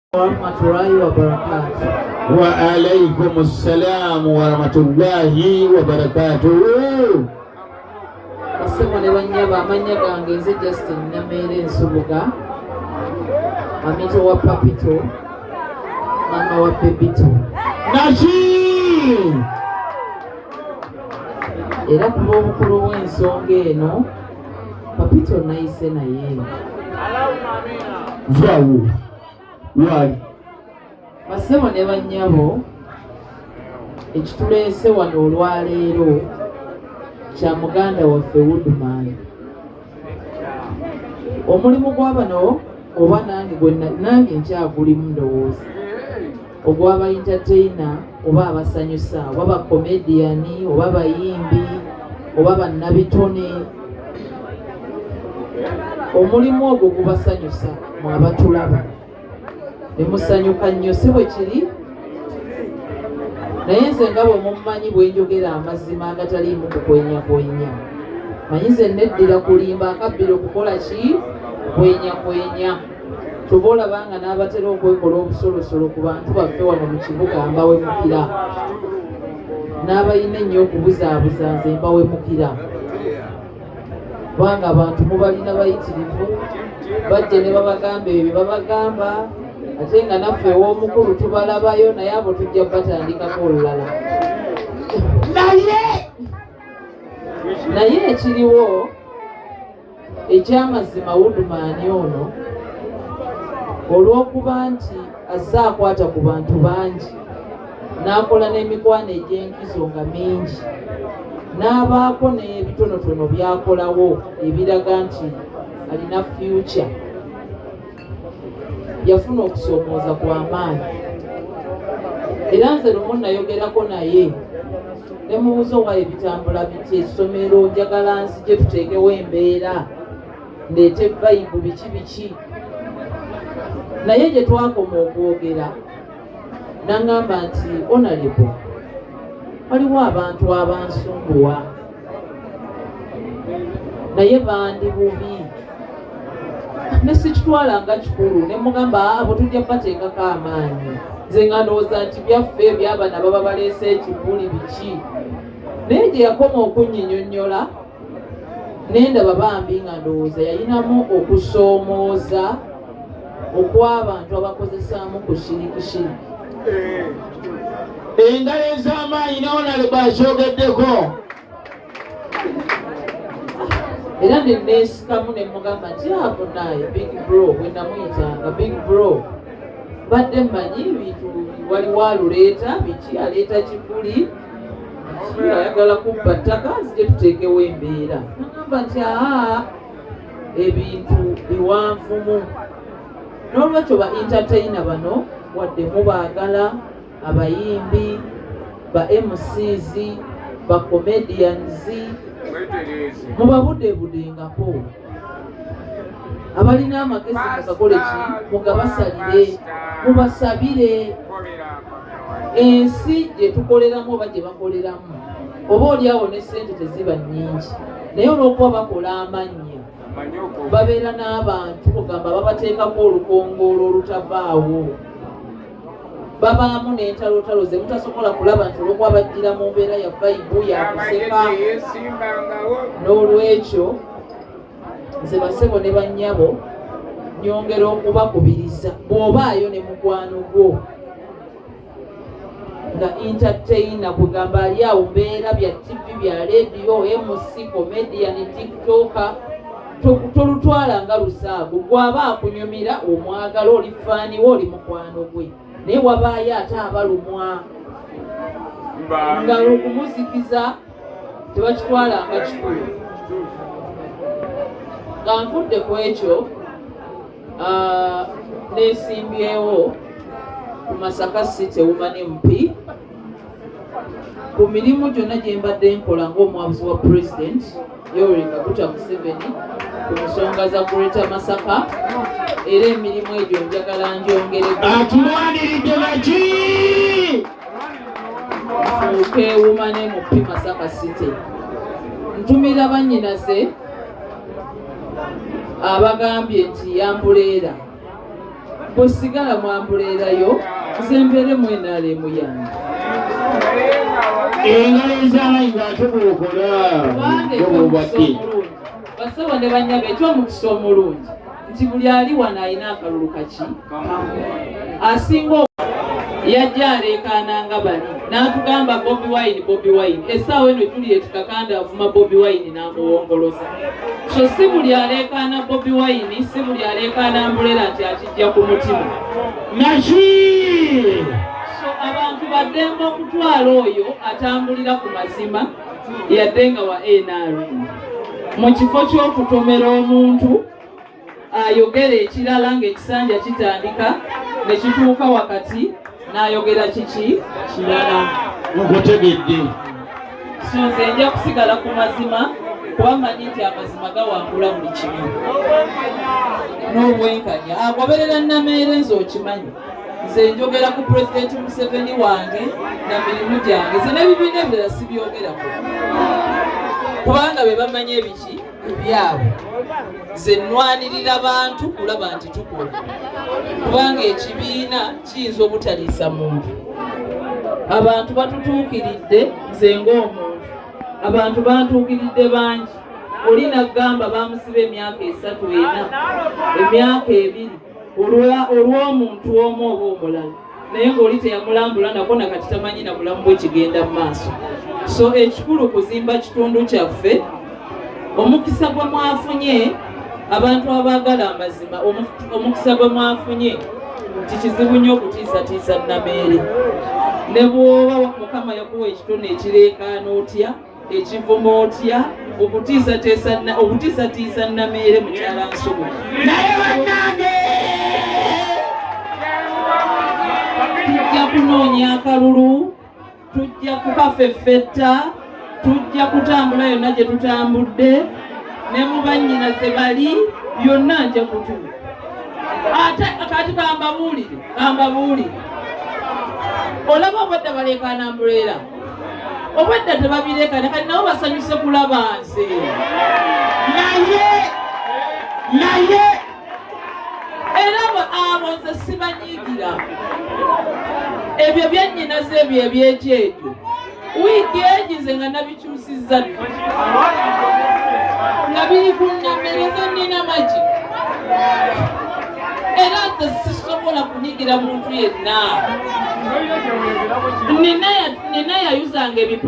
warahmatullahi wabarakatuh. Wa alaykum assalam warahmatullahi wabarakatuh. Basema ne banyaba amanya gange nze Justin Namere Nsubuga, amito wa Papito, mama wa Pepito. Nashi! Era kuba obukulu bw'ensonga eno Papito nayise naye. Vawo. Why? Basema ne banyabo ekituleese wano olwaleero kya muganda waffe Woodman. Omulimu gwa bano oba nange nkyagulimu ndowooza ogw'aba entertainer oba abasanyusa oba bakomediyani oba bayimbi oba bannabitone, omulimu ogwo gubasanyusa mu abatulaba ne musanyuka nnyo, si bwe kiri? Naye nze nga bwe mummanyi bwe njogera amazima agataliimu kukwenyakwenya, manyi nze neddira kulimba akabbiro okukola ki? Kwenyakwenya. Tuba olabanga n'abatera okwekola obusolosolo ku bantu baffe wano mu kibuga mbawemukira, n'abalina ennyo okubuzaabuza nze mbawemukira, kubanga abantu mubalina bayitirivu, bajja ne babagamba ebyo bye babagamba, ate nga naffe ew'omukulu tubalabayo, naye abo tujja kubatandikako olulala. Naye ekiriwo ekyamazima Woodman ono olw'okuba nti azze akwata ku bantu bangi, n'akola n'emikwano egy'enkizo nga mingi, n'abaako n'ebitonotono by'akolawo ebiraga nti alina future, yafuna okusoomooza kw'amaanyi. Era nze lumu nayogerako naye ne mubuuza owaye bitambula biti essomero, njagala nzije tuteekewo embeera, ndeete bayibu biki biki. Naye gye twakoma okwogera n'aŋŋamba nti honorable, waliwo abantu abansumbuwa naye bandi bubi, ne sikitwala nga kikulu, ne mugamba abo tujja kubateekako amaanyi. Nze nga ndowooza nti byaffe ebyabana baba baleese ekivuli biki, naye gye yakoma okunnyinnyonnyola nendaba bambi nga ndowooza yayinamu okusoomooza okw'abantu abakozesaamu ku shirikishiriki. Engalo ez'amaanyi ne honorable akyogeddeko. Era ne neesikamu ne mugamba nti apo naye big bro, bwe namuyitanga big bro, badde mmanyi bintu waliwo aluleeta biki, aleeta kikuli biki, ayagala kubba ttaka, nzije tuteekewo embeera. Nagamba nti ebintu biwanvumu, n'olwekyo ba entertainer bano wadde mubaagala, abayimbi, ba MCs, ba comedians, mubabudebudengako. Abalina amagezi mugakole ki? Mugabasalire, mubasabire. Ensi gye tukoleramu oba gye bakoleramu oba oliawo ne ssente teziba nnyingi, naye olw'okuba bakola amannya babeera n'abantu kugamba babateekako olukongoolo olutavaawo, babaamu n'entalotalo ze mutasobola kulaba nti olw'okuba bajjira mu mbeera ya vayibu yakuseka. N'olwekyo nze basebo ne bannyabo nyongera okubakubiriza, bw'obaayo ne mukwano gwo nga entertainer kugamba ali awo mbeera bya TV bya radio, MC, comedian, tiktoker, tolutwala nga lusaago. Gwaba akunyumira omwagala, oli faaniwe, oli mukwano gwe, naye wabaayo ate abalumwa nga okumuzikiza tebakitwala nga kikulu. Nga nfudde ku ekyo neesimbyewo ku Masaka City Woman MP ku mirimu gyonna gye mbadde nkola ng'omwabuzi wa President Yoweri Kaguta Museveni ku nsonga za Greater Masaka, era emirimu egyo njagala ngyongereko. Atulwaniridde baki? Nfuuke Woman MP Masaka City. Ntumira bannyinaze abagambye nti yambuleera bw'osigala mwambuleerayo nze mbeere mwenaalemu yange engalo ez'amaanyi ng'ate bw'okola obubadde basebo ne bannyabe eky'omukisa omulungi nti buli ali wano alina akalulu kaki asinga yajja aleekaananga bali n'atugamba Bobi Wine essaawa eno Juliet Kakanda avuma Bobi Wine n'amuwongoloza so si buli aleekaana Bobi Wine si buli aleekaana Ambulela nti akijja ku mutima naki so abantu baddemba okutwala oyo atambulira ku mazima yadde nga wa NRM mu kifo ky'okutomera omuntu ayogera ekirala ng'ekisanja kitandika ne kituuka wakati n'ayogera kiki kirala nkutegedde so nze nja kusigala ku mazima kuba manyi nti amazima gawangula buli kimu n'obwenkanya agoberera Nameere nze okimanyi nze njogera ku Pulezidenti Museveni wange na mirimu gyange nze n'ebibiina ebirala sibyogerako kubanga be bamanyi ebiki byabwe nze nnwanirira bantu kulaba nti tukola kubanga ekibiina kiyinza obutaliisa muntu abantu batutuukiridde nze ng'omuntu abantu bantuukiridde bangi oli naggamba bamusiba emyaka 3-4 emyaka 2 olw'omuntu omu oba omulala naye ng'oli teyamulambula nako nakati tamanyi na bulamu bwe kigenda mu maaso so ekikulu kuzimba kitundu kyaffe omukisa gwe mwafunye abantu abaagala amazima omukisa gwe mwafunye nti kizibu nnyo okutiisatiisa Nameere ne bw'oba Mukama yakuwa ekitone ekireekaana otya ekivuma otya okutiisatiisa Nameere mukyala Nsubu naye bannange tujja kunoonya akalulu tujja kukafeffetta tujja kutambula yonna gye tutambudde ne mu bannyina ze bali byonna nja kutuuka ate kati kambabuulire olaba obwedda baleekaana Ambulela obwedda tebabireekaana kati nabo basanyuse kulaba nze naye era abo nze sibanyiigira ebyo byannyinaze ebyo ebyekyejo wiiki egize nga nabikyusizza nga biri ku Nameere nina magi era nze sisobola kunyigira muntu yenna nina yayuzanga ebipa